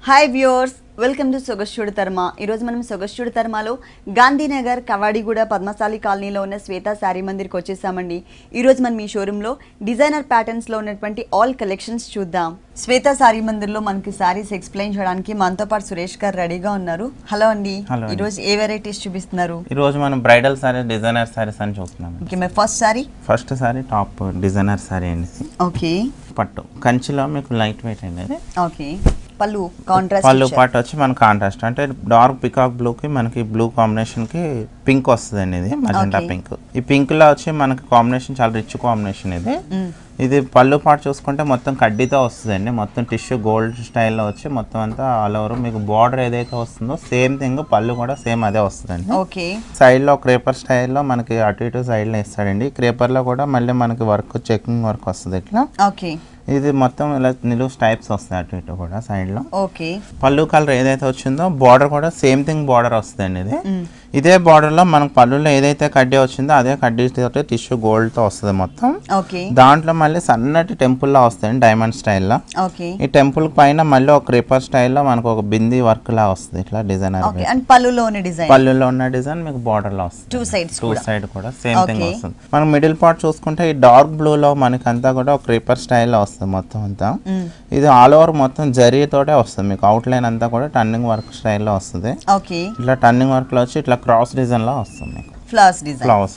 Hi viewers, welcome to సొగస్టుడి తర్మ. ఈరోజు మనం సొగస్టుడి తర్మలో గాంధీనగర్ కవాడిగూడ పద్మశాలి కాలనీలో ఉన్న శ్వేత శారీ మందిర్కి వచ్చేసామండి. ఈరోజు మనం ఈ షోరూంలో డిజైనర్ ప్యాటర్న్స్లో ఉన్నటువంటి ఆల్ కలెక్షన్స్ చూద్దాం. శ్వేత శారీ మందిర్లో మనకి శారీస్ ఎక్స్ప్లెయిన్ చేయడానికి మనతో పాటు సురేష్ గారు రెడీగా ఉన్నారు. హలో అండి, ఈరోజు ఏ వెరైటీస్ చూపిస్తున్నారు? ఈరోజు మనం బ్రైడల్ శారీ, డిజైనర్ శారీస్ అని చూస్తున్నాం. Okay, my first sari top designer sari అండి. ఓకే, పట్టు కంచిలో మీకు లైట్ వెయిట్ అండి. ఓకే, పళ్ళు కాంట్రాస్ట్, పళ్ళు పాటు వచ్చి మన కాంట్రాస్ట్ అంటే డార్క్ పికాక్ బ్లూ కి మనకి బ్లూ కాంబినేషన్ కి పింక్ వస్తుంది. ఇది మజెంటా పింక్. ఈ పింక్ లో వచ్చి మనకి కాంబినేషన్ చాలా రిచ్ కాంబినేషన్. ఇది పళ్ళు పాటు చూసుకుంటే మొత్తం కడ్డీతో వస్తుందండి. మొత్తం టిష్యూ గోల్డ్ స్టైల్లో వచ్చి మొత్తం అంతా ఆల్ ఓవర్ మీకు బార్డర్ ఏదైతే వస్తుందో సేమ్ థింగ్ పళ్ళు కూడా సేమ్ అదే వస్తుందండి. ఓకే, సైడ్ లో క్రేపర్ స్టైల్లో మనకి అటు ఇటు సైడ్ లో ఇస్తాడండి. క్రేపర్ లో కూడా మళ్ళీ మనకి వర్క్ చెకింగ్ వర్క్ వస్తుంది ఇట్లా. ఓకే, ఇది మొత్తం ఇలా నిలువు స్టైప్స్ వస్తాయి అటు ఇటు కూడా సైడ్ లో. ఓకే, పళ్ళు కలర్ ఏదైతే వచ్చిందో బార్డర్ కూడా సేమ్ థింగ్ బార్డర్ వస్తుందండి. ఇదే బార్డర్ లో మనకు పళ్ళులో ఏదైతే కడ్డీ వచ్చిందో అదే కడ్డీ తోటి టిష్యూ గోల్డ్ తో వస్తుంది మొత్తం. దాంట్లో మళ్ళీ సన్నటి టెంపుల్ లా వస్తుంది డైమండ్ స్టైల్లో. ఈ టెంపుల్ పైన మళ్ళీ ఒక క్రేపర్ స్టైల్లో మనకు ఒక బింది వర్క్ లా వస్తుంది ఇట్లా డిజైనర్. పళ్ళులో ఉన్న డిజైన్ మీకు బార్డర్ లో వస్తుంది. టూ సైడ్ కూడా సేమ్ థింగ్ వస్తుంది. మనం మిడిల్ పార్ట్ చూసుకుంటే ఈ డార్క్ బ్లూ లో మనకి అంతా కూడా ఒక క్రేపర్ స్టైల్లో వస్తుంది మొత్తం అంతా. ఇది ఆల్ ఓవర్ మొత్తం జరీ తోటే వస్తుంది మీకు. అవుట్ లైన్ అంతా కూడా టర్నింగ్ వర్క్ స్టైల్లో వస్తుంది. ఇట్లా టర్నింగ్ వర్క్ లో వచ్చి ఇట్లా క్రాస్ డిజైన్ లో వస్తుంది మీకు. Flowers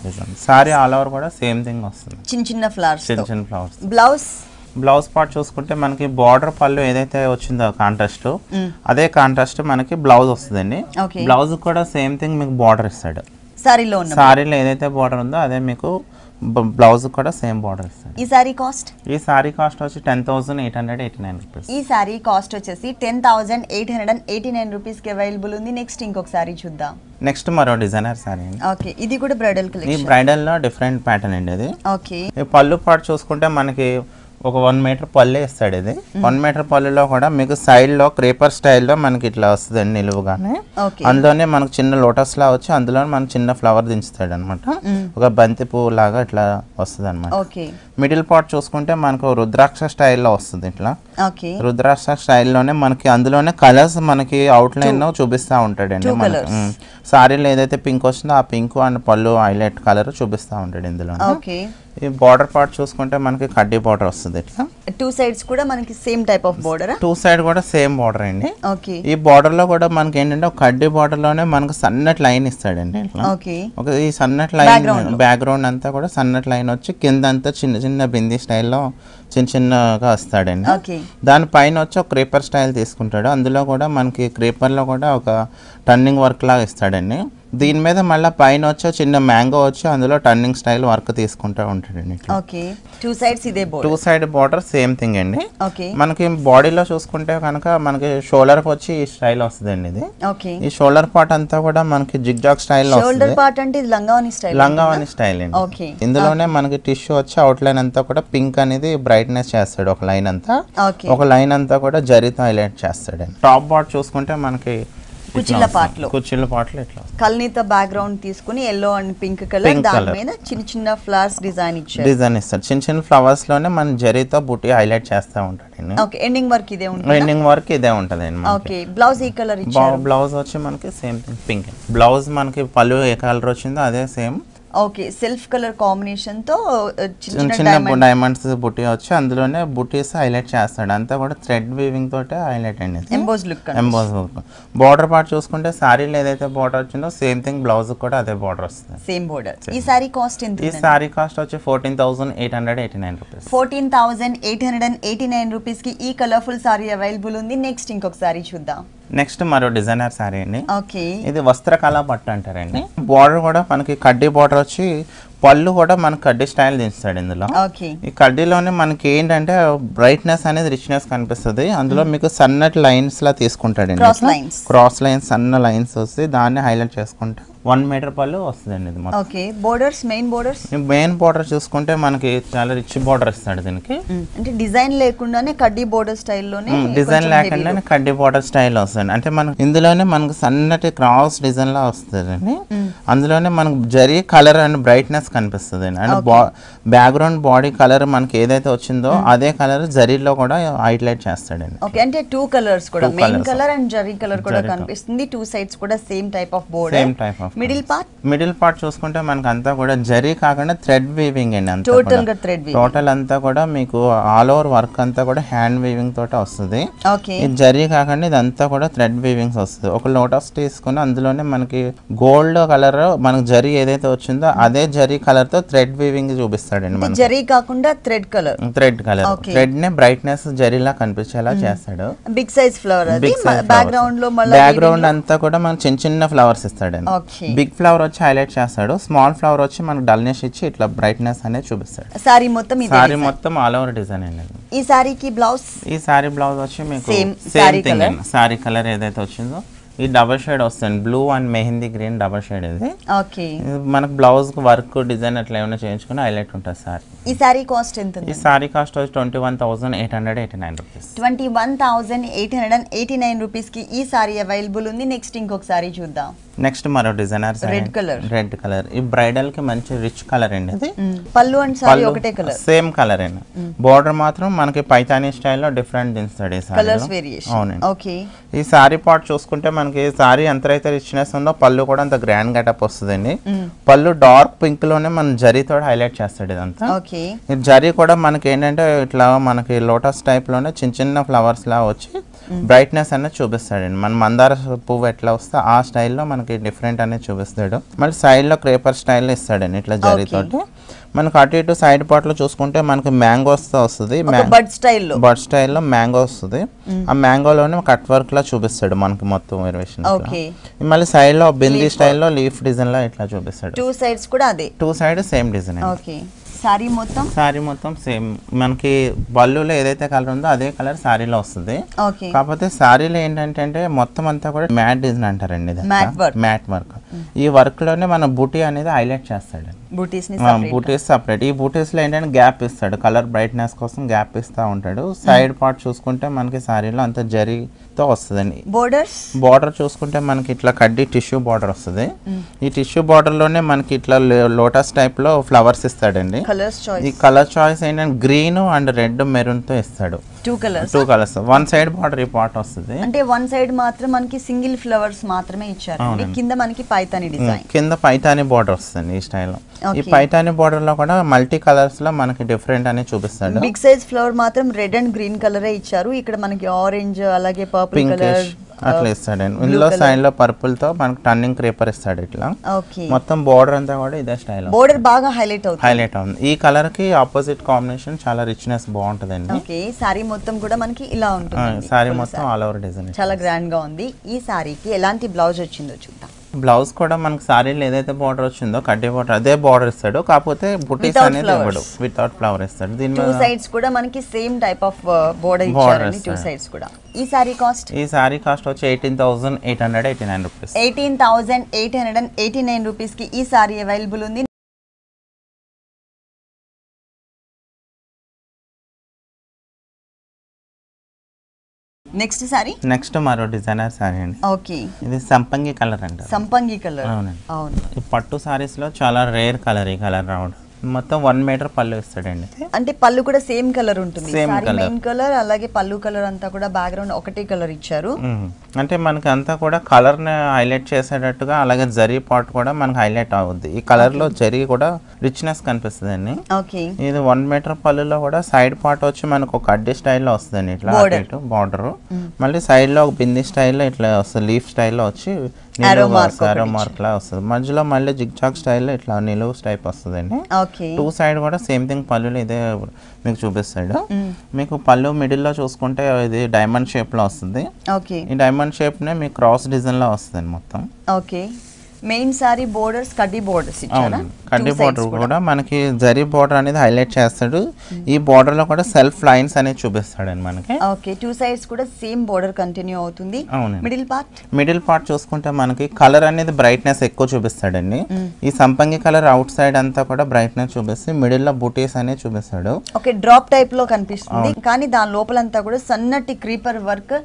design. Sorry all over కూడా సేమ్ థింగ్ వస్తుంది. చిన్న ఫ్లవర్స్. బ్లౌజ్ పార్ట్ చూసుకుంటే మనకి బార్డర్ పళ్ళు ఏదైతే వచ్చిందో కాంట్రాస్ట్, అదే కాంట్రాస్ట్ మనకి బ్లౌజ్ వస్తుందండి. బ్లౌజ్ కూడా సేమ్ థింగ్ మీకు బార్డర్ ఇస్తాడు. సారీలో ఏదైతే బార్డర్ ఉందో అదే మీకు బ్లౌజ్ కూడా సేమ్ బార్డర్ ఇస్తాడు. ఈ సారీ కాస్ట్ వచ్చి 10,889 రూపీస్. ఈ సారీ కాస్ట్ వచ్చేసి 10,889 రూపీస్ కి అవైలబుల్ ఉంది. నెక్స్ట్ ఇంకొక సారీ చూద్దాం. నెక్స్ట్ మరో డిజైనర్ సారీ అండి. ఓకే, ఇది కూడా బ్రైడల్ కలెక్షన్. ఈ బ్రైడల్ లో డిఫరెంట్ ప్యాటర్న్ అండి ఇది. ఓకే, ఈ పళ్ళు పాటు చూసుకుంటే మనకి ఒక 1 మీటర్ పళ్ళే ఇస్తాడు. ఇది 1 మీటర్ పళ్ళులో కూడా మీకు సైడ్ లో క్రేపర్ స్టైల్లో మనకి ఇట్లా వస్తుంది నిలువుగానే. అందులోనే మనకు చిన్న లోటస్ లా వచ్చి అందులో మనకు చిన్న ఫ్లవర్ దించుతాడు అనమాట. ఒక బంతి పువ్వు లాగా ఇట్లా వస్తుంది అనమాట. మిడిల్ పార్ట్ చూసుకుంటే మనకు రుద్రాక్ష స్టైల్లో వస్తుంది ఇట్లా. రుద్రాక్ష స్టైల్లోనే మనకి అందులోనే కలర్స్ మనకి అవుట్ లైన్ చూపిస్తా ఉంటాడండి. సారీలో ఏదైతే పింక్ వస్తుందో ఆ పింక్ అండ్ పళ్ళు హైలైట్ కలర్ చూపిస్తా ఉంటాడు ఇందులో. ఈ బార్డర్ పార్ట్ చూసుకుంటే మనకి కడ్డీ బార్డర్ వస్తుంది ఇట్లా. టూ సైడ్స్ కూడా మనకి same type of border. Two side కూడా సేమ్ బార్డర్ అండి. ఈ బార్డర్ లో కూడా మనకి ఏంటంటే ఒక కడ్డీ బార్డర్ లోనే మనకు సన్నటి లైన్ ఇస్తాడండి ఇట్లా. ఈ సన్నటి లైన్ బ్యాక్గ్రౌండ్ అంతా కూడా సన్నటి లైన్ వచ్చి కింద అంతా చిన్న చిన్న బిందీ స్టైల్లో చిన్నగా వస్తాడండి. దానిపైన వచ్చి ఒక క్రేపర్ స్టైల్ తీసుకుంటాడు. అందులో కూడా మనకి క్రేపర్ లో కూడా ఒక టర్నింగ్ వర్క్ లాగా ఇస్తాడండి. దీని మీద మళ్ళీ పైన వచ్చి చిన్న మ్యాంగో వచ్చి అందులో టర్నింగ్ స్టైల్ వర్క్ తీసుకుంటూ ఉంటాడండి. Two side border same thing అండి. మనకి బాడీలో చూసుకుంటే కనుక మనకి షోల్డర్ వచ్చి ఈ స్టైల్ వస్తుందండి. ఇది ఈ షోల్డర్ పార్ట్ అంతా కూడా మనకి జిగ్జాగ్ స్టైల్ లంగావాణి స్టైల్ అండి. ఇందులోనే మనకి టిష్యూ వచ్చి అవుట్ లైన్ అంతా కూడా పింక్ అనేది బ్రైట్నెస్ చేస్తాడు. ఒక లైన్ అంతా ఒక లైన్ అంతా కూడా జరితో హైలైట్ చేస్తాడు. టాప్ బార్డ్ చూసుకుంటే మనకి కుచ్చిళ్ళ పాటలు ఇట్లా కల్నీత బ్యాక్గ్రౌండ్ తీసుకుని ఎల్లో అండ్ పింక్ కలర్ దాని మీద చిన్న చిన్న ఫ్లవర్స్ డిజైన్ ఇస్తారు. చిన్న ఫ్లవర్స్ లోనే మన జరీతో బుట్టి హైలైట్ చేస్తా ఉంటాడు. ఎండింగ్ వర్క్ ఇదే ఉంటది. బ్లౌజ్ ఈ కలర్ బ్లౌజ్ వచ్చి మనకి సేమ్ పింక్. బ్లౌజ్ మనకి పళ్ళు ఏ కలర్ వచ్చిందో అదే same. Okay, self colour combination తో చిన్న డైమండ్స్ బుట్టి వచ్చి అందులోనే బుట్టీస్ హైలైట్ చేస్తాడు. అంతా కూడా థ్రెడ్ వీవింగ్ తోటే హైలైట్ అండి. Emboss look. బార్డర్ పార్ట్ చూసుకుంటే సారీలో ఏదైతే బార్డర్ వచ్చిందో సేమ్ థింగ్ బ్లౌజ్ కూడా అదే బార్డర్ వస్తుంది. Same border. ఈ సారీ కాస్ట్ ఎంత? ఈ సారీ కాస్ట్ వచ్చి 14,889 రూపీస్. 14,889 రూపీస్ కి ఈ కలర్ఫుల్ సారీ అవైలబుల్ ఉంది. నెక్స్ట్ ఇంకొక సారీ చూద్దాం. నెక్స్ట్ మరో డిజైనర్ సారీ అండి. ఇది వస్త్రకళ పట్టు అంటారండి. బార్డర్ కూడా మనకి కడ్డీ బార్డర్ వచ్చి పళ్ళు కూడా మనకి కడ్డీ స్టైల్ దించుతాడు ఇందులో. ఈ కడ్డీలోనే మనకి ఏంటంటే బ్రైట్నెస్ అనేది రిచ్నెస్ కనిపిస్తుంది. అందులో మీకు సన్నటి లైన్స్ లా తీసుకుంటాడు. క్రాస్ లైన్స్ సన్న లైన్స్ వస్తే దాన్ని హైలైట్ చేసుకుంటా 1 మీటర్ పళ్ళు వస్తుందండి. ఇది మెయిన్ బోర్డర్ చూసుకుంటే మనకి చాలా రిచ్ బోర్డర్ ఇస్తాడు దీనికి. అంటే డిజైన్ లేకుండానే కడ్డీ బోర్డర్ స్టైల్లోనే డిజైన్ లేకుండానే కడ్డీ బోర్డర్ స్టైల్ వస్తుంది. అంటే మనకి ఇందులోనే మనకు సన్నటి క్రాస్ డిజైన్ లా వస్తుంది. అందులోనే మనకు జరీ కలర్ అండ్ బ్రైట్నెస్ కనిపిస్తుంది అండ్ బ్యాక్గ్రౌండ్ బాడీ కలర్ మనకి ఏదైతే వచ్చిందో అదే కలర్ జరీలో కూడా హైలైట్ చేస్తాడండి. ఓకే, అంటే 2 కలర్స్ కూడా, main colour and zari colour కూడా కనిపిస్తుంది. 2 సైడ్స్ కూడా same type of border. Same type of. Middle part చూసుకుంటే మనకి అంతా కూడా జరీ కాకుండా థ్రెడ్ వీవింగ్ అండి. అంతా టోటల్ గా థ్రెడ్ వీవింగ్. టోటల్ అంతా కూడా మీకు ఆల్ ఓవర్ వర్క్ అంతా కూడా హ్యాండ్ వీవింగ్ తోట వస్తుంది. ఓకే, ఇది జరీ కాకుండా ఇదంతా కూడా థ్రెడ్ వీవింగ్స్ వస్తుంది. ఒక లోటస్ తీసుకుని అందులోనే మనకి గోల్డ్ కలర్ మనకి జరీ ఏదైతే వచ్చిందో అదే జరీ కలర్ తో థ్రెడ్ వీవింగ్ చూపిస్తాడండి. మనకి జరీ కాకుండా థ్రెడ్ కలర్. థ్రెడ్ నే బ్రైట్నెస్ జరీలా కనిపించేలా చేస్తాడు. Big size flower. అది బ్యాక్గ్రౌండ్ లో మళ్ళీ బ్యాక్గ్రౌండ్ అంతా కూడా మనకి చిన్న చిన్న ఫ్లవర్స్ ఇస్తాడండి. బిగ్ ఫ్లవర్ వచ్చి హైలైట్ చేస్తాడు, స్మాల్ ఫ్లవర్ వచ్చి మనకి డల్నెస్ ఇచ్చి ఇట్లా బ్రైట్నెస్ అనేది చూపిస్తాడు. సారీ మొత్తం ఆల్ ఓవర్ డిజైన్ అండి. ఈ సారీకి బ్లౌజ్, ఈ సారీ బ్లౌజ్ వచ్చి మీకు సేమ్ థింగ్ అండి. సారీ కలర్ ఏదైతే వచ్చిందో ఈ డబల్ షేడ్ వస్తుంది, blue and mehndi green double shade. ఇది ఓకే, మనకు బ్లౌజ్ వర్క్ డిజైన్ అట్లా ఏమైనా చేయించుకుని హైలైట్ ఉంటుంది సారీ. ఈ సారీ కాస్ట్ ఎంత? ఈ సారీ కాస్ట్ వచ్చి 21,889 రూపీస్. 21,889 రూపీస్ కి ఈ సారీ అవైలబుల్ ఉంది. నెక్స్ట్ ఇంకొక సారీ చూద్దాం. నెక్స్ట్ మరో డిజైనర్ రెడ్ కలర్. ఈ బ్రైడల్ కి మంచి రిచ్ కలర్ అండి. ఇది పళ్ళు అండ్ సారీ ఒకటే కలర్, సేమ్ కలర్ అండి. బోర్డర్ మాత్రం మనకి పైతానీ స్టైల్లో డిఫరెంట్ దించుతాడు ఈ కలర్స్ వేరియేషన్. అవునండి. ఓకే, ఈ సారీ పార్ట్ చూసుకుంటే మనకి సారీ ఎంతైతే రిచ్నెస్ ఉందో పళ్ళు కూడా అంత గ్రాండ్ గెటప్ వస్తుందండి. పళ్ళు డార్క్ పింక్ లోనే మన జరీతో హైలైట్ చేస్తాడు ఇదంతా. ఓకే, ఈ జరీ కూడా మనకి ఏంటంటే ఇట్లా మనకి లోటస్ టైప్ లోనే చిన్న చిన్న ఫ్లవర్స్ లా వచ్చి బ్రైట్నెస్ అనేది చూపిస్తాడండి. మన మందార పువ్వు ఎట్లా వస్తే ఆ స్టైల్లో మనకి డిఫరెంట్ అనేది చూపిస్తాడు. మళ్ళీ సైడ్ లో క్రేపర్ స్టైల్లో ఇస్తాడండి ఇట్లా జరీతోటి. మనకు అటు ఇటు సైడ్ పార్ట్ లో చూసుకుంటే మనకి మ్యాంగోస్ తో వస్తుంది, బర్డ్ స్టైల్లో మ్యాంగో వస్తుంది. ఆ మ్యాంగోలోనే కట్ వర్క్ లా చూపిస్తాడు మనకి మొత్తం వేరియేషన్. మళ్ళీ సైడ్ లో బిందీ స్టైల్లో లీఫ్ డిజైన్ లా ఇట్లా చూపిస్తాడు. 2 సైడ్స్ కూడా అదే, 2 side same design. Okay, sorry మొత్తం సేమ్ మనకి బల్లులో ఏదైతే కలర్ ఉందో అదే కలర్ సారీలో వస్తుంది. కాకపోతే సారీలో ఏంటంటే మొత్తం అంతా కూడా మ్యాట్ డిజైన్ అంటారండి, మ్యాట్ వర్క్. ఈ వర్క్ లోనే మన బూటీ అనేది హైలైట్ చేస్తాడు. బూటీస్ సపరేట్. ఈ బూటీస్ లో ఏంటంటే గ్యాప్ ఇస్తాడు, కలర్ బ్రైట్నెస్ కోసం గ్యాప్ ఇస్తా ఉంటాడు. సైడ్ పార్ట్ చూసుకుంటే మనకి సారీలో అంత జరీతో వస్తుందండి. బోర్డర్ చూసుకుంటే మనకి ఇట్లా కడ్డీ టిష్యూ బోర్డర్ వస్తుంది. ఈ టిష్యూ బోర్డర్ లోనే మనకి ఇట్లా లోటస్ టైప్ లో ఫ్లవర్స్ ఇస్తాడండి. ఈ కలర్ చాయిస్ ఏంటంటే గ్రీన్ అండ్ రెడ్ మెరూన్ తో ఇస్తాడు. 2 కలర్స్. 1 సైడ్ బార్డర్ ఈ పార్ట్ వస్తుంది. అంటే 1 సైడ్ మాత్రం మనకి సింగిల్ ఫ్లవర్స్ మాత్రమే ఇచ్చారు. కింద మనకి పైతాని డిజైన్, కింద పైతాని బార్డర్ వస్తుంది ఈ స్టైల్లో. ఈ పైతాని బార్డర్ లో కూడా మల్టీ కలర్స్ లో మనకి డిఫరెంట్ అని చూపిస్తాడు. బిగ్ సైజ్ ఫ్లవర్ మాత్రం రెడ్ అండ్ గ్రీన్ కలర్ ఇచ్చారు. ఇక్కడ మనకి ఆరెంజ్ అలాగే పర్పుల్ కలర్ అట్లా ఇస్తాడండి. ఇందులో సైడ్ లో పర్పుల్ తో మనకి టర్నింగ్ క్రేపర్ ఇస్తాడు ఇట్లా. మొత్తం బోర్డర్ అంతా కూడా ఇదే స్టైల్. బోర్డర్ బాగా హైలైట్ అవుతుంది. ఈ కలర్ కి ఆపోజిట్ కాంబినేషన్ చాలా రిచ్నెస్ బాగుంటదండి. ఓకే, సారీ మొత్తం కూడా మనకి ఇలా ఉంటుంది. సారీ మొత్తం ఆల్ ఓవర్ డిజైన్ చాలా గ్రాండ్ గా ఉంది. ఈ సారీకి ఎలాంటి బ్లౌజ్ వచ్చిందో చూద్దాం. బ్లౌజ్ కూడా మనకి సారీలో ఏదైతే బార్డర్ వచ్చిందో కడ్డీ బార్డర్ అదే బార్డర్ ఇస్తాడు. కాకపోతే బుటీస్ అనేది ఇవ్వడు, వితౌట్ ఫ్లవర్ ఇస్తాడు. దీని 2 సైడ్స్ కూడా మనకి సేమ్ టైప్ ఆఫ్ బోర్డర్ ఇచ్చారండి. 2 సైడ్స్ కూడా. ఈ సారీ కాస్ట్ వచ్చి 18,889 రూపీస్. 18,889 రూపీస్ కి ఈ సారీ అవైలబుల్ ఉంది. నెక్స్ట్ మరో డిజైనర్ సారీ అండి. ఓకే, ఇది సంపంగి కలర్ అంటారు. సంపంగి కలర్. అవును, ఈ పట్టు సారీస్ లో చాలా రేర్ కలర్ ఈ కలర్ రావడం. మొత్తం 1 మీటర్ పళ్ళు ఇస్తాడండి. అంటే పళ్ళు కూడా సేమ్ కలర్ ఉంటుంది. మెయిన్ కలర్ అలాగే పళ్ళు కలర్ అంతా కూడా బ్యాక్గ్రౌండ్ ఒకటే కలర్ ఇచ్చారు. అంటే మనకి అంతా కూడా కలర్ ని హైలైట్ చేసేటట్టుగా అలాగే జరీ పార్ట్ కూడా మనకి హైలైట్ అవుద్ది. ఈ కలర్ లో జరీ కూడా రిచ్నెస్ కనిపిస్తుంది అండి. ఇది 1 మీటర్ పళ్ళులో కూడా సైడ్ పార్ట్ వచ్చి మనకు ఒక అడ్డీ స్టైల్లో వస్తుంది ఇట్లా బార్డర్. మళ్ళీ సైడ్ లో ఒక బింది స్టైల్లో ఇట్లా వస్తుంది, లీఫ్ స్టైల్లో వచ్చి ఆరో మార్క్ లా వస్తుంది. మధ్యలో మళ్ళీ జిగ్ జాగ్ స్టైల్లో ఇట్లా నిలువు టైప్ వస్తుందండి. 2 సైడ్ కూడా సేమ్ థింగ్ పళ్ళులు ఇదే మీకు చూపిస్తాడు. మీకు పళ్ళు మిడిల్ లో చూసుకుంటే ఇది డైమండ్ షేప్ లో వస్తుంది. ఈ డైమండ్ షేప్ నే మీకు క్రాస్ డిజైన్ లో వస్తుంది మొత్తం. మెయిన్ సారీ బోర్డర్స్ కడ్డీ బోర్డర్స్ ఇచ్చారా? కడ్డీ బోర్డర్ కూడా మనకి జరీ బోర్డర్ అనేది హైలైట్ చేస్తాడు. ఈ బోర్డర్ లో కూడా సెల్ఫ్ లైన్స్ అనేది చూపిస్తాడు మనకి. ఓకే, 2 సైడ్స్ కూడా సేమ్ బోర్డర్ కంటిన్యూ అవుతుంది. మిడిల్ పార్ట్ చూసుకుంటే మనకి కలర్ అనేది బ్రైట్నెస్ ఎక్కువ చూపిస్తాడండి. ఈ సంపంగి కలర్ అవుట్ సైడ్ అంతా కూడా బ్రైట్నెస్ చూపిస్తే మిడిల్ లో బూటీస్ అనేది చూపిస్తాడు. ఓకే, డ్రాప్ టైప్ లో కనిపిస్తుంది కానీ దాని లోపలంతా కూడా సన్నటి creeper work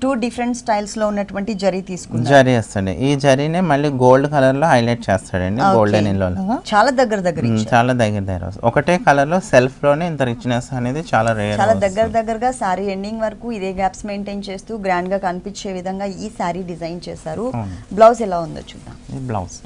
two different styles లో ఉన్నటువంటి జరీ తీసుకున్నారు. జరీ వస్తుంది. ఈ జరీనే మళ్ళీ గోల్డ్ కలర్ లో హైలైట్ చేస్తాడండి, గోల్డెన్ ఎల్లో లాగా. చాలా దగ్గర చాలా దగ్గర ఒకటే కలర్ లో సెల్ఫ్ లోనే ఇంత రిచ్నెస్ అనేది చాలా రేర్. చాలా దగ్గరగా సారీ ఎండింగ్ వరకు ఇదే గ్యాప్స్ మెయింటైన్ చేస్తూ గ్రాండ్ గా కనిపించే విధంగా ఈ సారీ డిజైన్ చేశారు. బ్లౌజ్ ఎలా ఉందో చూద్దాం. ఈ బ్లౌజ్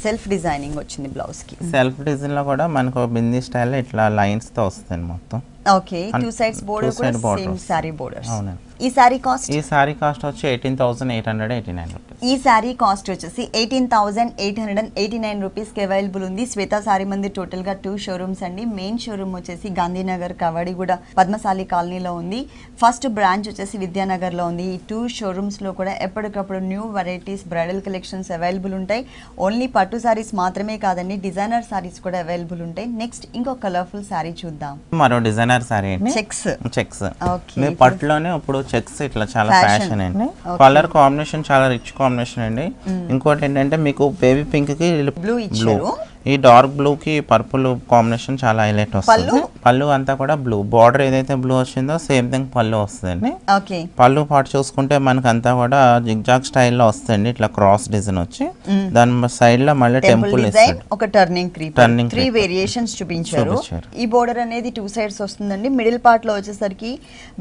సెల్ఫ్ డిజైనింగ్ వచ్చింది బ్లౌజ్ కి. సెల్ఫ్ డిజైన్ లో కూడా మనకు బిందీ స్టైల్ ఇట్లా లైన్స్ తో వస్తుంది మొత్తం. ఓకే, టూ సైడ్స్ బోర్డర్ కూడా సేమ్ సారీ బోర్డర్స్. అవునండి. ఈ సారీ కాస్ట్? ఈ సారీ కాస్ట్ వచ్చి 18,889 రూపీస్. ఈ సారీ కాస్ట్ వచ్చేసి 18,889 రూపీస్ కి అవైలబుల్ ఉంది. శ్వేత సారీ మందిర్ టోటల్ గా 2 షోరూమ్స్ అండి. మెయిన్ షోరూమ్ వచ్చేసి గాంధీనగర్ కవాడిగూడ పద్మశాలి కాలనీలో ఉంది. ఫస్ట్ బ్రాంచ్ వచ్చేసి విద్యానగర్ లో ఉంది. ఈ 2 షోరూమ్స్ లో కూడా ఎప్పటికప్పుడు new varieties bridal collections available ఉంటాయి. ఓన్లీ పట్టు సారీస్ మాత్రమే కాదండి, డిజైనర్ సారీస్ కూడా అవైలబుల్ ఉంటాయి. నెక్స్ట్ ఇంకో కలర్ఫుల్ సారీ చూద్దాం. మరో డిజైనర్ సారీ అండి, చెక్స్. మీ పట్టులోనే ఇప్పుడు చెక్స్ ఇట్లా చాలా ఫ్యాషన్ అండి. కలర్ కాంబినేషన్ చాలా రిచ్ కాంబినేషన్ అండి. ఇంకోటి ఏంటంటే మీకు బేబీ పింక్ కి బ్లూ, ఈ డార్క్ బ్లూ కి పర్పుల్ కాంబినేషన్ చాలా హైలైట్ వస్తుంది. పళ్ళు అంతా కూడా బ్లూ, బార్డర్ ఏదైతే బ్లూ వచ్చిందో సేమ్ థింగ్ పళ్ళు వస్తుందండి. పళ్ళు పాటు చూసుకుంటే మనకు అంతా కూడా జిగ్జాగ్ స్టైల్లో వస్తుంది, ఇట్లా క్రాస్ డిజైన్ వచ్చి దాని సైడ్ లో మళ్ళీ టెంపుల్ ఇస్తాడు. ఒక టర్నింగ్ 3 వేరియేషన్స్ చూపించారు. ఈ బోర్డర్ అనేది 2 సైడ్స్ వస్తుందండి. మిడిల్ పార్ట్ లో వచ్చేసరికి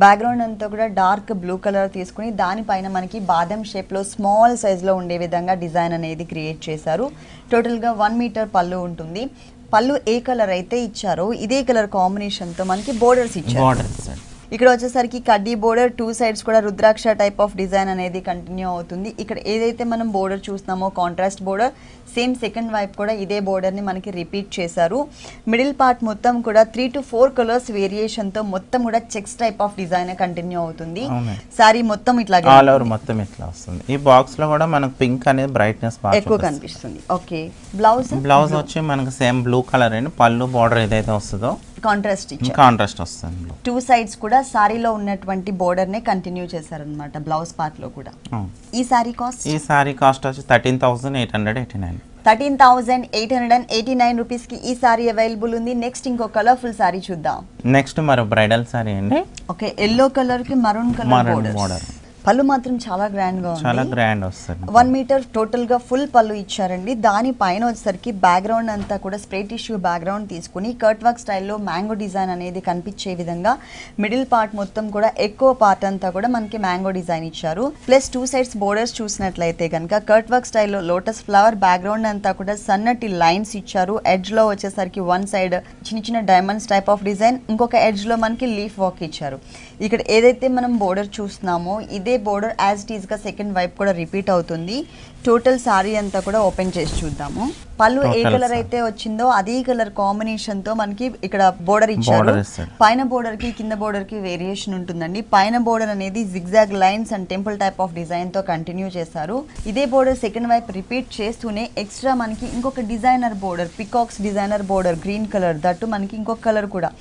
బ్యాక్గ్రౌండ్ అంతా కూడా డార్క్ బ్లూ కలర్ తీసుకుని దానిపైన మనకి బాదం షేప్ లో స్మాల్ సైజ్ లో ఉండే విధంగా డిజైన్ అనేది క్రియేట్ చేశారు. టోటల్ గా 1 మీటర్ పళ్ళు ఉంటుంది. పళ్ళు ఏ కలర్ అయితే ఇచ్చారో ఇదే కలర్ కాంబినేషన్ తో మనకి బోర్డర్స్ ఇచ్చారు. ఇక్కడ వచ్చేసరికి కడ్డీ బోర్డర్, 2 సైడ్స్ కూడా రుద్రాక్ష టైప్ ఆఫ్ డిజైన్ అనేది కంటిన్యూ అవుతుంది. ఇక్కడ ఏదైతే మనం బోర్డర్ చూస్తున్నామో కాంట్రాస్ట్ బోర్డర్, సేమ్ సెకండ్ వైపు కూడా ఇదే బోర్డర్ ని మనకి రిపీట్ చేశారు. మిడిల్ పార్ట్ మొత్తం కూడా 3 to 4 కలర్స్ వేరియేషన్ తో మొత్తం కూడా checks type of design continue అవుతుంది. సారీ మొత్తం ఇట్లా ఆల్ ఓవర్ మొత్తం ఇట్లా వస్తుంది. ఈ బాక్స్ లో కూడా మనకు పింక్ అనేది బ్రైట్నెస్ ఎక్కువ కనిపిస్తుంది. ఓకే, బ్లౌజ్ వచ్చి మనకు సేమ్ బ్లూ కలర్ అండి. పళ్ళు బోర్డర్ ఏదైతే వస్తుందో కాంట్రాస్ట్ వస్తుంది. 2 సైడ్స్ కూడా సారీలో ఉన్నటువంటి బోర్డర్ నే కంటిన్యూ చేశారన్నమాట బ్లౌజ్ పార్ట్ లో కూడా. ఈ సారీ కాస్ట్? ఈ సారీ కాస్ట్ వచ్చి 13,889. 13,889 రూపీస్ కి ఈ సారీ అవైలబుల్ ఉంది. నెక్స్ట్ ఇంకో కలర్ఫుల్ సారీ చూద్దాం. నెక్స్ట్ మరో బ్రైడల్ సారీ అండి. ఓకే, ఎల్లో కలర్ కి మరూన్ కలర్ బోర్డర్. పళ్ళు మాత్రం చాలా గ్రాండ్ గా ఉంది, చాలా గ్రాండ్ వస్తుంది. 1 మీటర్ టోటల్ గా ఫుల్ పళ్ళు ఇచ్చారండి. దాని పైన వచ్చేసరికి బ్యాక్గ్రౌండ్ అంతా కూడా స్ప్రే టిష్యూ బ్యాక్గ్రౌండ్ తీసుకుని కట్ వర్క్ స్టైల్లో మ్యాంగో డిజైన్ అనేది కనిపించే విధంగా మిడిల్ పార్ట్ మొత్తం కూడా ఎక్కువ పార్ట్ అంతా కూడా మనకి మ్యాంగో డిజైన్ ఇచ్చారు. ప్లస్ 2 సైడ్స్ బోర్డర్స్ చూసినట్లయితే కనుక కట్ వర్క్ స్టైల్లో లోటస్ ఫ్లవర్, బ్యాక్గ్రౌండ్ అంతా కూడా సన్నటి లైన్స్ ఇచ్చారు. ఎడ్జ్ లో వచ్చేసరికి 1 సైడ్ చిన్న డైమండ్స్ టైప్ ఆఫ్ డిజైన్, ఇంకొక ఎడ్జ్ లో మనకి లీఫ్ వర్క్ ఇచ్చారు. ఇక్కడ ఏదైతే మనం బోర్డర్ చూస్తున్నామో ఇదే బోర్డర్ యాజ్ ఇట్ ఈస్ గా సెకండ్ వైపు కూడా రిపీట్ అవుతుంది. టోటల్ సారీ అంతా కూడా ఓపెన్ చేసి చూద్దాము. పళ్ళు ఏ కలర్ అయితే వచ్చిందో అదే కలర్ కాంబినేషన్ తో మనకి ఇక్కడ బోర్డర్ ఇచ్చారు. పైన బోర్డర్ కి కింద బోర్డర్ కి వేరియేషన్ ఉంటుందండి. పైన బోర్డర్ అనేది zigzag lines and temple type of design తో కంటిన్యూ చేశారు. ఇదే బోర్డర్ సెకండ్ వైపు రిపీట్ చేస్తూనే ఎక్స్ట్రా మనకి ఇంకొక designer border, peacocks designer border green colour, that మనకి ఇంకొక కలర్ కూడా.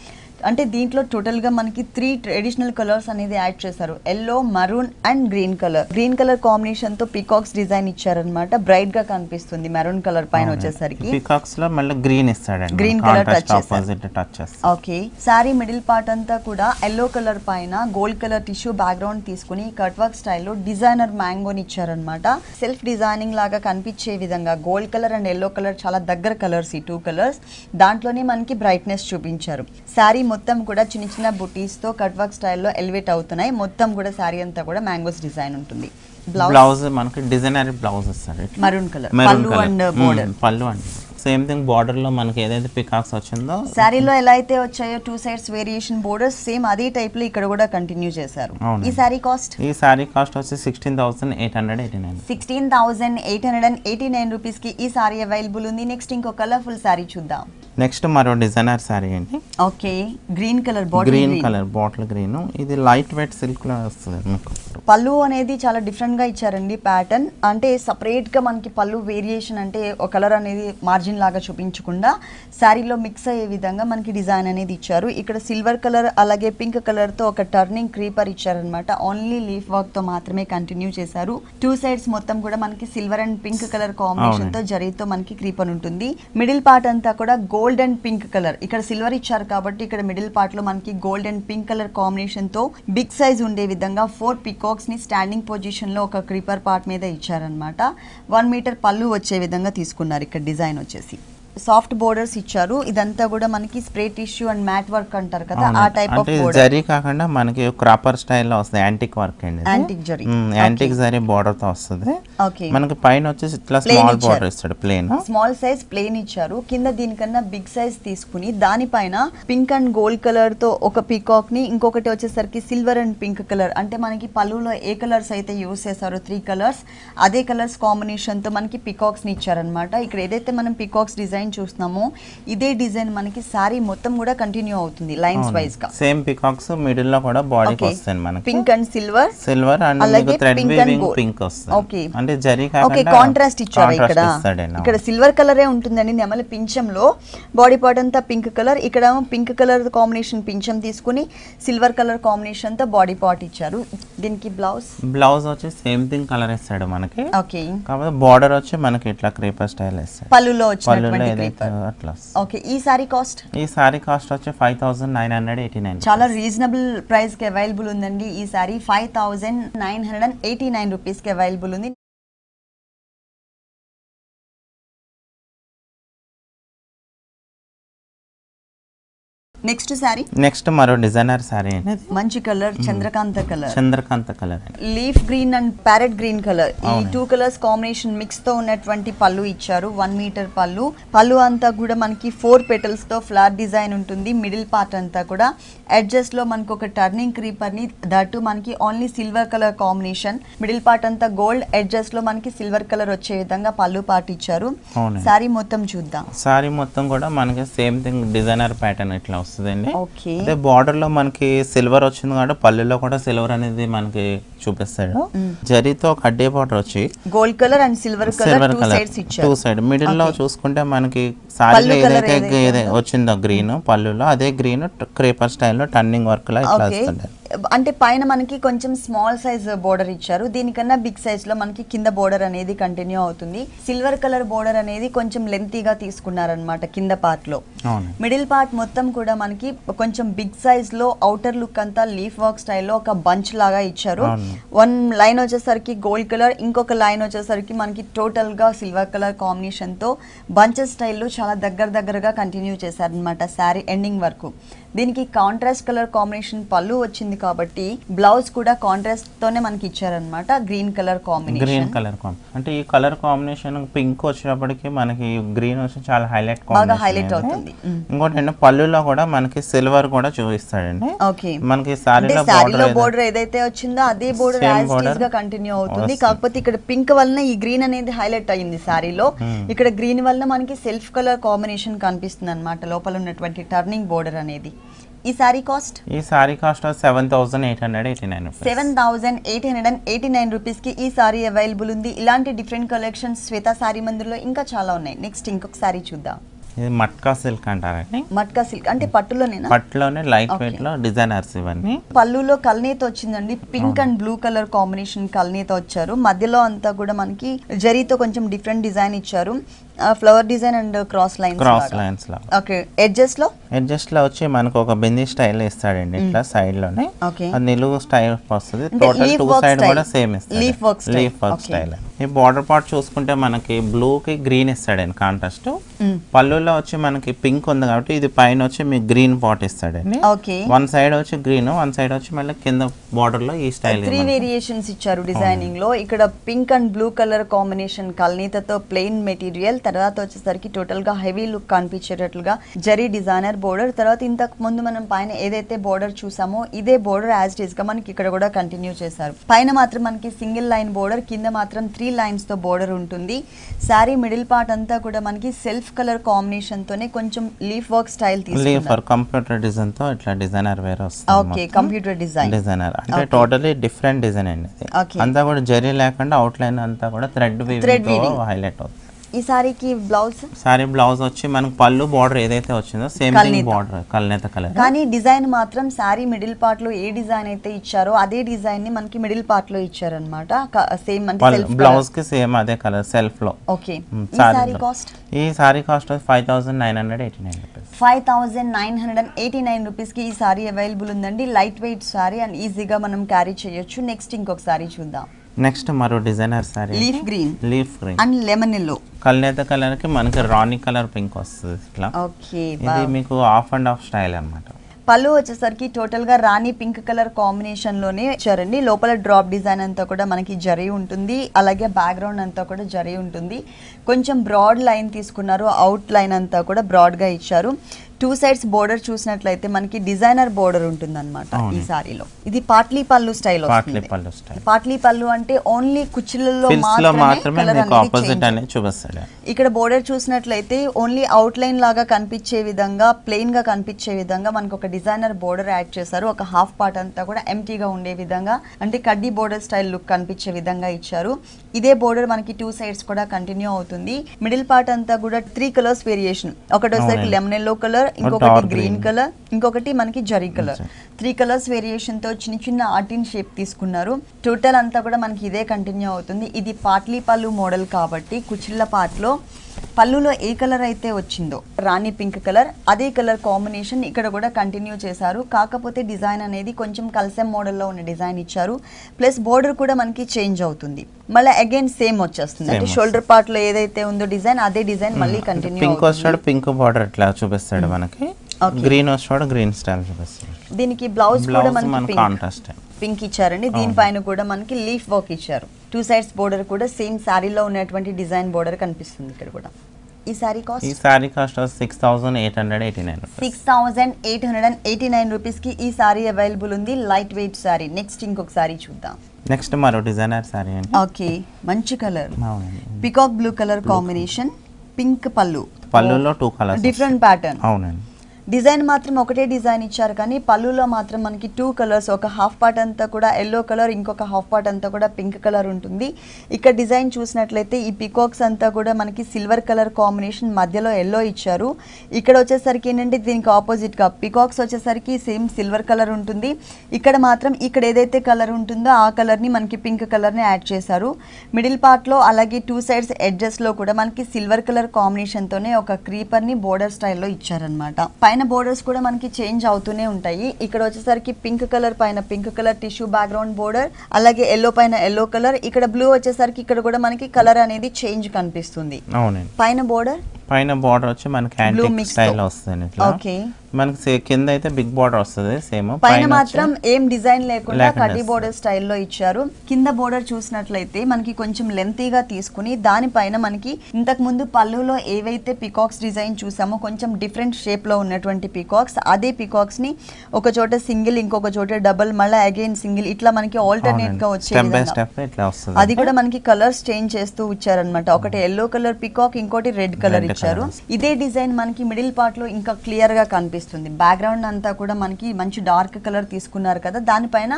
అంటే దీంట్లో టోటల్ గా మనకి 3 ట్రెడిషనల్ కలర్స్ అనేది యాడ్ చేశారు. Yellow, maroon and green colour. Green colour combination తో పికాక్స్ డిజైన్ ఇచ్చారన్నమాట. బ్రైట్ గా కనిపిస్తుంది మెరూన్ కలర్ పైన వచ్చేసరికి. పికాక్స్ లో మళ్ళీ గ్రీన్ ఇస్తాడండి, గ్రీన్ కలర్ టచ్ చేస్తారు. ఓకే, సారీ మిడిల్ పార్ట్ అంతా కూడా ఎల్లో కలర్ పైన గోల్డ్ కలర్ టిష్యూ బ్యాక్గ్రౌండ్ తీసుకుని కట్ వర్క్ స్టైల్లో డిజైనర్ మ్యాంగోని ఇచ్చారనమాట. సెల్ఫ్ డిజైనింగ్ లాగా కనిపించే విధంగా gold colour and yellow colour చాలా దగ్గర కలర్స్, ఈ 2 కలర్స్. దాంట్లోనే మనకి బ్రైట్నెస్ చూపించారు. సారీ మొత్తం కూడా చిన్న చిన్న బుటీస్ తో కట్ వర్క్ స్టైల్లో ఎలివేట్ అవుతున్నాయి. మొత్తం కూడా సారీ అంతా కూడా మ్యాంగోస్ డిజైన్ ఉంటుంది. బ్లౌజ్ మనకి డిజైనర్ బ్లౌజ్ వస్తుంది, మరూన్ కలర్. పళ్ళు అండ్ బోర్డర్, పళ్ళు అండ్ సేమ్ థింగ్ బార్డర్ లో మనకి ఏదైతే పికాక్స్ వచ్చిందో సారీలో ఎలా అయితే వచ్చాయో 2 సైడ్స్ వేరియేషన్ బోర్డర్స్ సేమ్ అదే టైప్ లో ఇక్కడ కూడా కంటిన్యూ చేశారు. ఈ సారీ కాస్ట్? ఈ సారీ కాస్ట్ వచ్చి 16,889. 16,889 రూపీస్ కి ఈ సారీ అవైలబుల్ ఉంది. నెక్స్ట్ ఇంకో కలర్ఫుల్ సారీ చూద్దాం. నెక్స్ట్ మరో డిజైనర్ సారీ అండి. Okay, green colour bottle green. ఇది లైట్ వెయిట్ సిల్క్ లో వస్తుంది. పళ్ళు అనేది చాలా డిఫరెంట్ గా ఇచ్చారండి ప్యాటర్న్. అంటే సపరేట్ గా మనకి పళ్ళు వేరియేషన్ అంటే ఒక కలర్ అనేది మార్జిన్ డిజైన్ లాగా చూపించకుండా శారీలో మిక్స్ అయ్యే విధంగా మనకి డిజైన్ అనేది ఇచ్చారు. ఇక్కడ సిల్వర్ కలర్ అలాగే పింక్ కలర్ తో ఒక టర్నింగ్ క్రీపర్ ఇచ్చారనమాట. ఓన్లీ లీఫ్ వర్క్ తో మాత్రమే కంటిన్యూ చేశారు. 2 సైడ్స్ మొత్తం కూడా మనకి silver and pink colour combination తో జరీతో మనకి క్రీపర్ ఉంటుంది. మిడిల్ పార్ట్ అంతా కూడా గోల్డ్ అండ్ పింక్ కలర్, ఇక్కడ సిల్వర్ ఇచ్చారు కాబట్టి ఇక్కడ మిడిల్ పార్ట్ లో మనకి gold and pink colour combination తో బిగ్ సైజ్ ఉండే విధంగా 4 పికాక్స్ ని స్టాండింగ్ పొజిషన్ లో ఒక క్రీపర్ పార్ట్ మీద ఇచ్చారనమాట. 1 మీటర్ పళ్ళు వచ్చే విధంగా తీసుకున్నారు. ఇక్కడ డిజైన్ వచ్చేసి సాఫ్ట్ బోర్డర్స్ ఇచ్చారు. ఇదంతా కూడా మనకి spray tissue and matt work అంటారు కదా, ఆ టైప్ ఆఫ్ బోర్డర్. జరీ కాకుండా మనకి క్రాపర్ స్టైల్లో వస్తుంది, యాంటిక్ వర్క్ అండి. Antique zari, antique zari border తో వస్తుంది. ఓకే, మనకి పైన వచ్చేసి ఇట్లా స్మాల్ బోర్డర్ ఇస్తాడు, ప్లేన్ స్మాల్ సైజ్ ప్లేన్ ఇచ్చారు. కింద దీనికన్నా బిగ్ సైజ్ తీసుకుని దానిపైన పింక్ అండ్ గోల్డ్ కలర్ తో ఒక పీకాక్ ని, ఇంకొకటి వచ్చేసరికి సిల్వర్ అండ్ పింక్ కలర్, అంటే మనకి పళ్ళులో ఏ కలర్స్ అయితే యూస్ చేశారో 3 కలర్స్, అదే కలర్స్ కాంబినేషన్ తో మనకి పీకాక్స్ ని ఇచ్చారనమాట. ఇక్కడ ఏదైతే మనం పీకాక్స్ డిజైన్ చూస్తున్నాము ఇదే డిజైన్ మనకి సారీ మొత్తం కూడా కంటిన్యూ అవుతుంది లైన్స్ వైజ్ గా. సేమ్ పికాక్స్ మిడిల్ లో కూడా బాడీకి వస్తాయి మనకి, పింక్ అండ్ సిల్వర్ అండ్ మీకు థ్రెడ్ వీవింగ్ పింక్ వస్తుంది. ఓకే, అంటే జరీ కాకుండా ఓకే, కాంట్రాస్ట్ ఇచ్చారు. ఇక్కడ సిల్వర్ కలరే ఉంటుందండి నెమలి పింఛంలో. బాడీ పార్ట్ అంతా పింక్ కలర్, ఇక్కడ పింక్ కలర్ కాంబినేషన్ పింఛం తీసుకుని సిల్వర్ కలర్ కాంబినేషన్ తో బాడీ పార్ట్ ఇచ్చారు. దీనికి బ్లౌజ్ వచ్చి సేమ్ థింగ్ కలర్ ఇస్తాడు మనకి. ఓకే, కాకపోతే బార్డర్ వచ్చి మనకి ఇట్లా క్రీపర్ స్టైల్ ఇస్తాడు పళ్ళులో వచ్చినటువంటి అట్లా. ఓకే, ఈ సారీ కాస్ట్ వచ్చి 5989. చాలా రీజనబుల్ ప్రైస్ కి అవైలబుల్ ఉందండి. ఈ సారీ 5989 రూపీస్ కి అవైలబుల్ ఉంది. నెక్స్ట్ మరో డిజైనర్ సారీ, మంచి colour Chandrakanta colour, leaf green and parrot green colour, ఈ 2 కలర్స్ కాంబినేషన్ మిక్స్ తో ఉన్నటువంటి పళ్ళు ఇచ్చారు. 1 మీటర్ పళ్ళు అంతా కూడా మనకి 4 పెటల్స్ తో ఫ్లవర్ డిజైన్ ఉంటుంది. మిడిల్ పార్ట్ అంతా కూడా ఎడ్జెస్ లో మనకి ఒక టర్నింగ్ క్రీపర్ ని, దట్టు మనకి only silver colour combination. Middle part అంతా గోల్డ్, ఎడ్జెస్ లో మనకి సిల్వర్ కలర్ వచ్చే విధంగా పళ్ళు పార్ట్ ఇచ్చారు. సారీ మొత్తం చూద్దాం. సారీ మొత్తం కూడా మనకి సేమ్ థింగ్ డిజైనర్ ప్యాటర్న్ ఇట్లా వస్తుందండి. అదే బార్డర్ లో మనకి సిల్వర్ వచ్చింది కాబట్టి పళ్ళులో కూడా సిల్వర్ అనేది మనకి చూపిస్తాడు. జరీతో కడ్డీ బార్డర్ వచ్చి gold colour and silver colour 2 sides ఇచ్చారు. 2 సైడ్ మిడిల్ లో చూసుకుంటే మనకి సారీలో ఏదైతే వచ్చిందో గ్రీన్ పళ్ళులో, అదే గ్రీన్ క్రేపర్ స్టైల్లో టర్నింగ్ వర్క్ లా ఇట్లా వస్తుంది. అంటే పైన మనకి కొంచెం స్మాల్ సైజ్ బోర్డర్ ఇచ్చారు. దీనికన్నా బిగ్ సైజ్ లో మనకి కింద బోర్డర్ అనేది కంటిన్యూ అవుతుంది. సిల్వర్ కలర్ బోర్డర్ అనేది కొంచెం లెంతీగా తీసుకున్నారనమాట కింద పార్ట్ లో. మిడిల్ పార్ట్ మొత్తం కూడా మనకి కొంచెం బిగ్ సైజ్ లో అవుటర్ లుక్ అంతా లీఫ్ వర్క్ స్టైల్లో ఒక బంచ్ లాగా ఇచ్చారు. 1 లైన్ వచ్చేసరికి గోల్డ్ కలర్, ఇంకొక లైన్ వచ్చేసరికి మనకి టోటల్ గా సిల్వర్ కలర్ కాంబినేషన్ తో బంచెస్ స్టైల్లో చాలా దగ్గరగా కంటిన్యూ చేశారనమాట శారీ ఎండింగ్ వరకు. దీనికి కాంట్రాస్ట్ కలర్ కాంబినేషన్ పళ్ళు వచ్చింది కాబట్టి బ్లౌజ్ కూడా కాంట్రాస్ట్ తోనే మనకి ఇచ్చారనమాట. గ్రీన్ కలర్ కాంబినేషన్, అంటే ఈ కలర్ కాంబినేషన్ పింక్ వచ్చినప్పటికీ మనకి గ్రీన్ వచ్చి చాలా హైలైట్ అవుతుంది. ఇంకోటి ఏంటంటే పళ్ళులో కూడా మనకి సిల్వర్ కూడా చూపిస్తాడండి. ఓకే, మనకి సారీలో బోర్డర్ ఏదైతే వచ్చిందో అదే బోర్డర్ యాజ్ ఇట్ ఈస్ గా కంటిన్యూ అవుతుంది. కాకపోతే ఇక్కడ పింక్ వలన ఈ గ్రీన్ అనేది హైలైట్ అయ్యింది సారీలో. ఇక్కడ గ్రీన్ వల్ల మనకి సెల్ఫ్ కలర్ కాంబినేషన్ కనిపిస్తుంది అనమాట లోపల ఉన్నటువంటి టర్నింగ్ బోర్డర్ అనేది. ఈ సారీ కాస్ట్ 7889 రూపీస్ కి ఈ సారీ అవైలబుల్ ఉంది. ఇలాంటి డిఫరెంట్ కలెక్షన్స్ శ్వేత సారీ మందిర్లో ఇంకా చాలా ఉన్నాయి. నెక్స్ట్ ఇంకొక సారీ చూద్దాం. ఇది మట్కా సిల్క్ అంటారండి. మట్కా సిల్క్ అంటే పట్టులోనే లైట్ వెయిట్ లో డిజైనర్స్ ఇవన్నీ. పళ్ళులో కల్నేత వచ్చిందండి, pink and blue colour combination కల్నేత వచ్చారు. మధ్యలో అంతా కూడా మనకి జరీతో కొంచెం డిఫరెంట్ డిజైన్ ఇచ్చారు. Flower design and cross lines లా. ఓకే, ఎడ్జెస్ లో వచ్చి మనకు ఒక బింది స్టైల్ ఇస్తాడండి ఇట్లా సైడ్ లోనే. నిలువు స్టైల్ వస్తుంది. టోటల్ 2 సైడ్ కూడా సేమ్ ఇస్తాడు, లీఫ్ వర్క్ స్టైల్. ఈ బార్డర్ పార్ట్ చూసుకుంటే మనకి బ్లూ కి గ్రీన్ ఇస్తాడండి కాంట్రాస్ట్. పళ్ళులో వచ్చి మనకి పింక్ ఉంది కాబట్టి ఇది పైన వచ్చి మీకు గ్రీన్ పాట్ ఇస్తాడండి. 1 సైడ్ వచ్చి గ్రీన్, 1 సైడ్ వచ్చి మళ్ళీ కింద బార్డర్ లో ఈ స్టైల్ 3 వేరియేషన్స్ ఇచ్చారు డిజైనింగ్ లో. ఇక్కడ pink and blue colour combination కల్నీతతో ప్లెయిన్ మెటీరియల్, తర్వాత వచ్చేసరికి టోటల్ గా హెవీ లుక్ కనిపించేటట్లుగా జరీ డిజైనర్ బోర్డర్. తర్వాత ఇంతకు ముందు మనం పైన ఏదైతే బోర్డర్ చూసామో ఇదే బోర్డర్ యాజ్ ఇట్ ఈస్ గా మనకి ఇక్కడ కూడా కంటిన్యూ చేశారు. పైన మాత్రం మనకి సింగిల్ లైన్ బోర్డర్, కింద మాత్రం 3 లైన్స్ తో బోర్డర్ ఉంటుంది. శారీ మిడిల్ పార్ట్ అంతా కూడా మనకి సెల్ఫ్ కలర్ కాంబినేషన్ తోనే కొంచెం లీఫ్ వర్క్ స్టైల్ తీసుకున్నారు. కంప్యూటర్ డిజైన్ తో ఇట్లా డిజైనర్ వేర్ వస్తుంది. ఓకే, కంప్యూటర్ డిజైనర్ అంటే టోటల్లీ డిఫరెంట్ డిజైన్ అండి. అంతా కూడా జరీ లేకుండా అవుట్ లైన్ అంతా కూడా థ్రెడ్ వీవింగ్ తో హైలైట్ అవుతుంది. ఈ సారీకి బ్లౌజ్ వచ్చి మనకు పళ్ళు బార్డర్ ఏదైతే వచ్చిందో సేమ్ థింగ్ బార్డర్ కల్నేత కలర్, కానీ డిజైన్ మాత్రం సారీ మిడిల్ పార్ట్ లో ఏ డిజైన్ అయితే ఇచ్చారో అదే డిజైన్ ని మనకి మిడిల్ పార్ట్ లో ఇచ్చారన్నమాట. సేమ్ అంటే బ్లౌజ్ కి సేమ్ అదే కలర్ సెల్ఫ్ లో. ఓకే, ఈ సారీ కాస్ట్ 5989 రూపీస్. 5989 రూపీస్ కి ఈ సారీ అవైలబుల్ ఉందండి. లైట్ వెయిట్ సారీ అండ్ ఈజీగా మనం క్యారీ చేయొచ్చు. నెక్స్ట్ ఇంకొక సారీ చూద్దాం. నెక్స్ట్ మరో designer sari leaf green and lemon yellow కల్నేత కలర్ కి మనకి రాణి కలర్ పింక్ వస్తుంది ఇట్లా. ఓకే, ఇది మీకు ఆఫ్ అండ్ ఆఫ్ స్టైల్ అన్నమాట. పళ్ళు వచ్చేసరికి టోటల్ గా రాణి పింక్ కలర్ కాంబినేషన్ లోనే ఇచ్చారండి. లోపల డ్రాప్ డిజైన్ అంతా కూడా మనకి జరీ ఉంటుంది, అలాగే బ్యాక్గ్రౌండ్ అంతా కూడా జరీ ఉంటుంది. కొంచెం బ్రాడ్ లైన్ తీసుకున్నారు, అవుట్ లైన్ అంతా కూడా బ్రాడ్ గా ఇచ్చారు. టూ సైడ్స్ బోర్డర్ చూసినట్లయితే మనకి డిజైనర్ బోర్డర్ ఉంటుంది అనమాట ఈ సారీలో. ఇది పాట్లీ పళ్ళు స్టైల్ వస్తుంది. పాట్లీ పళ్ళు అంటే ఓన్లీ కుచ్చిళ్ళలో మాత్రమే చూపిస్తాడు. ఇక్కడ బోర్డర్ చూసినట్లయితే ఓన్లీ అవుట్ లైన్ లాగా కనిపించే విధంగా, ప్లెయిన్ గా కనిపించే విధంగా మనకు ఒక డిజైనర్ బోర్డర్ యాడ్ చేశారు. ఒక హాఫ్ పార్ట్ అంతా కూడా ఎంటీగా ఉండే విధంగా, అంటే కడ్డీ బోర్డర్ స్టైల్ లుక్ కనిపించే విధంగా ఇచ్చారు. ఇదే బోర్డర్ మనకి టూ సైడ్స్ కూడా కంటిన్యూ అవుతుంది. మిడిల్ పార్ట్ అంతా కూడా 3 కలర్స్ వేరియేషన్. ఒకటి వచ్చేసరికి లెమన్ ఎల్లో కలర్, ఇంకొకటి గ్రీన్ కలర్, ఇంకొకటి మనకి జరీ కలర్. 3 కలర్స్ వేరియేషన్ తో చిన్న చిన్న ఆర్టిన్ షేప్ తీసుకున్నారు. టోటల్ అంతా కూడా మనకి ఇదే కంటిన్యూ అవుతుంది. ఇది పాట్లీ పళ్ళు మోడల్ కాబట్టి కుచిళ్ళ పార్ట్ లో పళ్ళులో ఏ కలర్ అయితే వచ్చిందో రాణి పింక్ కలర్, అదే కలర్ కాంబినేషన్ ఇక్కడ కూడా కంటిన్యూ చేశారు. కాకపోతే డిజైన్ అనేది కొంచెం కల్సెం మోడల్లో ఉన్న డిజైన్ ఇచ్చారు. ప్లస్ బోర్డర్ కూడా మనకి చేంజ్ అవుతుంది. మళ్ళీ అగైన్ సేమ్ వచ్చేస్తుంది. అంటే షోల్డర్ పార్ట్ లో ఏదైతే ఉందో డిజైన్, అదే డిజైన్ మళ్ళీ కంటిన్యూ. పింక్ వస్తాడు, పింక్ బార్డర్ ఇట్లా చూపిస్తాడు మనకి. గ్రీన్ వస్తాడు, గ్రీన్ స్టైల్ చూపిస్తాడు. దీనికి బ్లౌజ్ కూడా మనకి కాంట్రాస్ట్ పింక్ ఇచ్చారండి. దీనిపైన కూడా మనకి లీఫ్ వర్క్ ఇచ్చారు. టూ సైడ్స్ బోర్డర్ కూడా సేమ్ సారీలో ఉన్నటువంటి డిజైన్ బోర్డర్ కనిపిస్తుంది ఇక్కడ కూడా. ఈ సారీ కాస్ట్ 6889. 6889 రూపీస్ కి ఈ సారీ అవైలబుల్ ఉంది. Light weight sorry. నెక్స్ట్ ఇంకొక సారీ చూద్దాం. నెక్స్ట్ మరో డిజైనర్ సారీ అండి. ఓకే, మంచి colour peacock blue colour combination, pink పళ్ళులో 2 కలర్స్, డిఫరెంట్ ప్యాటర్న్. అవునండి. డిజైన్ మాత్రం ఒకటే డిజైన్ ఇచ్చారు, కానీ పళ్ళులో మాత్రం మనకి 2 కలర్స్, ఒక హాఫ్ పార్ట్ అంతా కూడా ఎల్లో కలర్, ఇంకొక హాఫ్ పార్ట్ అంతా కూడా పింక్ కలర్ ఉంటుంది. ఇక్కడ డిజైన్ చూసినట్లయితే ఈ పికాక్స్ అంతా కూడా మనకి సిల్వర్ కలర్ కాంబినేషన్, మధ్యలో ఎల్లో ఇచ్చారు. ఇక్కడ వచ్చేసరికి ఏంటంటే దీనికి ఆపోజిట్ గా పికాక్స్ వచ్చేసరికి సేమ్ సిల్వర్ కలర్ ఉంటుంది. ఇక్కడ మాత్రం ఇక్కడ ఏదైతే కలర్ ఉంటుందో ఆ కలర్ ని మనకి పింక్ కలర్ ని యాడ్ చేశారు. మిడిల్ పార్ట్ లో అలాగే టూ సైడ్స్ ఎడ్జెస్ లో కూడా మనకి సిల్వర్ కలర్ కాంబినేషన్ తోనే ఒక క్రీపర్ ని బోర్డర్ స్టైల్లో ఇచ్చారనమాట. పైన బోర్డర్స్ కూడా మనకి చేంజ్ అవుతూనే ఉంటాయి. ఇక్కడ వచ్చేసరికి పింక్ కలర్ పైన pink colour tissue background border, అలాగే ఎల్లో పైన ఎల్లో కలర్, ఇక్కడ బ్లూ వచ్చేసరికి ఇక్కడ కూడా మనకి కలర్ అనేది చేంజ్ కనిపిస్తుంది. పైన బోర్డర్ వచ్చి మనకి యాంటిక్ స్టైల్ వస్తుంది. ఓకే, మనకి కింద అయితే బిగ్ బోర్డర్ వస్తుంది సేమ్. పైన మాత్రం ఏం డిజైన్ లేకుండా కడ్డీ బోర్డర్ స్టైల్లో ఇచ్చారు. కింద బోర్డర్ చూసినట్లయితే మనకి కొంచెం లెంతీగా తీసుకుని దానిపైన మనకి ఇంతకు ముందు పళ్ళులో ఏవైతే పికాక్స్ డిజైన్ చూసామో కొంచెం డిఫరెంట్ షేప్ లో ఉన్నటువంటి పికాక్స్, అదే పికాక్స్ ని ఒక చోట సింగిల్, ఇంకొక చోట డబుల్, మళ్ళీ అగైన్ సింగిల్, ఇట్లా మనకి ఆల్టర్నేట్ గా వచ్చే అది కూడా మనకి కలర్స్ చేంజ్ చేస్తూ ఇచ్చారనమాట. ఒకటి ఎల్లో కలర్ పికాక్, ఇంకోటి రెడ్ కలర్ ఇచ్చారు. ఇదే డిజైన్ మనకి మిడిల్ పార్ట్ లో ఇంకా క్లియర్ గా కనిపిస్తుంది. బ్యాక్గ్రౌండ్ అంతా కూడా మనకి మంచి డార్క్ కలర్ తీసుకున్నారు కదా, దానిపైన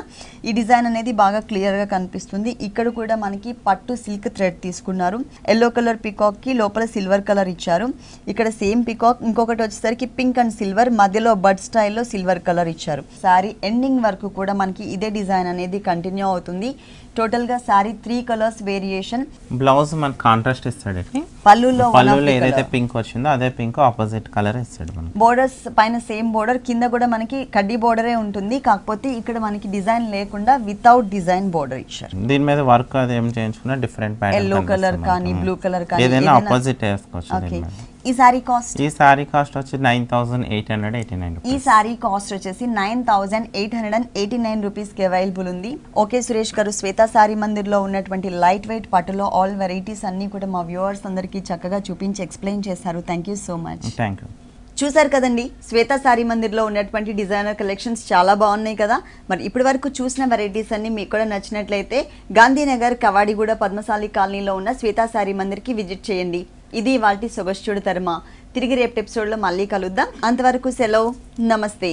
ఈ డిజైన్ అనేది బాగా క్లియర్ గా కనిపిస్తుంది. ఇక్కడ కూడా మనకి పట్టు సిల్క్ థ్రెడ్ తీసుకున్నారు. ఎల్లో కలర్ పికాక్ కి లోపల సిల్వర్ కలర్ ఇచ్చారు. ఇక్కడ సేమ్ పికాక్, ఇంకొకటి వచ్చేసరికి పింక్ అండ్ సిల్వర్, మధ్యలో బడ్ స్టైల్లో సిల్వర్ కలర్ ఇచ్చారు. సారీ ఎండింగ్ వరకు కూడా మనకి ఇదే డిజైన్ అనేది కంటిన్యూ అవుతుంది. టోటల్ గా సారీ 3 కలర్స్ వేరియేషన్. బ్లౌజ్ మన కాంట్రాస్ట్ ఇస్తాడు. పళ్ళులో ఏదైతే పింక్ వచ్చిందో అదే పింక్ ఆపోజిట్ కలర్ ఇస్తాడు. బోర్డర్స్ పైన సేమ్ బోర్డర్, కింద కూడా మనకి కడ్డీ బోర్డరే ఉంటుంది. కాకపోతే ఇక్కడ మనకి డిజైన్ లేకుండా వితౌట్ డిజైన్ బోర్డర్ ఇచ్చారు. దీని మీద వర్క్ అది ఏం చేయించుకున్నా డిఫరెంట్ ప్యాటర్న్, ఎల్లో కలర్ కానీ బ్లూ కలర్ కానీ ఏదైనా ఆపోజిట్ వేసుకోవచ్చు. ఈ సారీ కాస్ట్ వచ్చి 9889. ఈ సారీ కాస్ట్ వచ్చేసి 9889 రూపీస్ కి అవైలబుల్ ఉంది. ఓకే సురేష్ గారు, శ్వేత సారీ మందిర్ లో ఉన్నటువంటి లైట్ వెయిట్ పట్టులో ఆల్ వెరైటీస్ అన్ని కూడా మా వ్యూవర్స్ అందరికీ చక్కగా చూపించి ఎక్స్ప్లెయిన్ చేశారు. Thank you so much. Thank you. చూసారు కదండి, శ్వేత సారీ మందిర్లో ఉన్నటువంటి డిజైనర్ కలెక్షన్స్ చాలా బాగున్నాయి కదా. మరి ఇప్పటి వరకు చూసిన వెరైటీస్ అన్ని మీకు కూడా నచ్చినట్లయితే గాంధీనగర్ కవాడిగూడ పద్మశాలి కాలనీలో ఉన్న శ్వేత సారీ మందిర్కి విజిట్ చేయండి. ఇది వాటి సొగస్చుడు తర్మ. తిరిగి రేపు ఎపిసోడ్లో మళ్ళీ కలుద్దాం. అంతవరకు సెలవు, నమస్తే.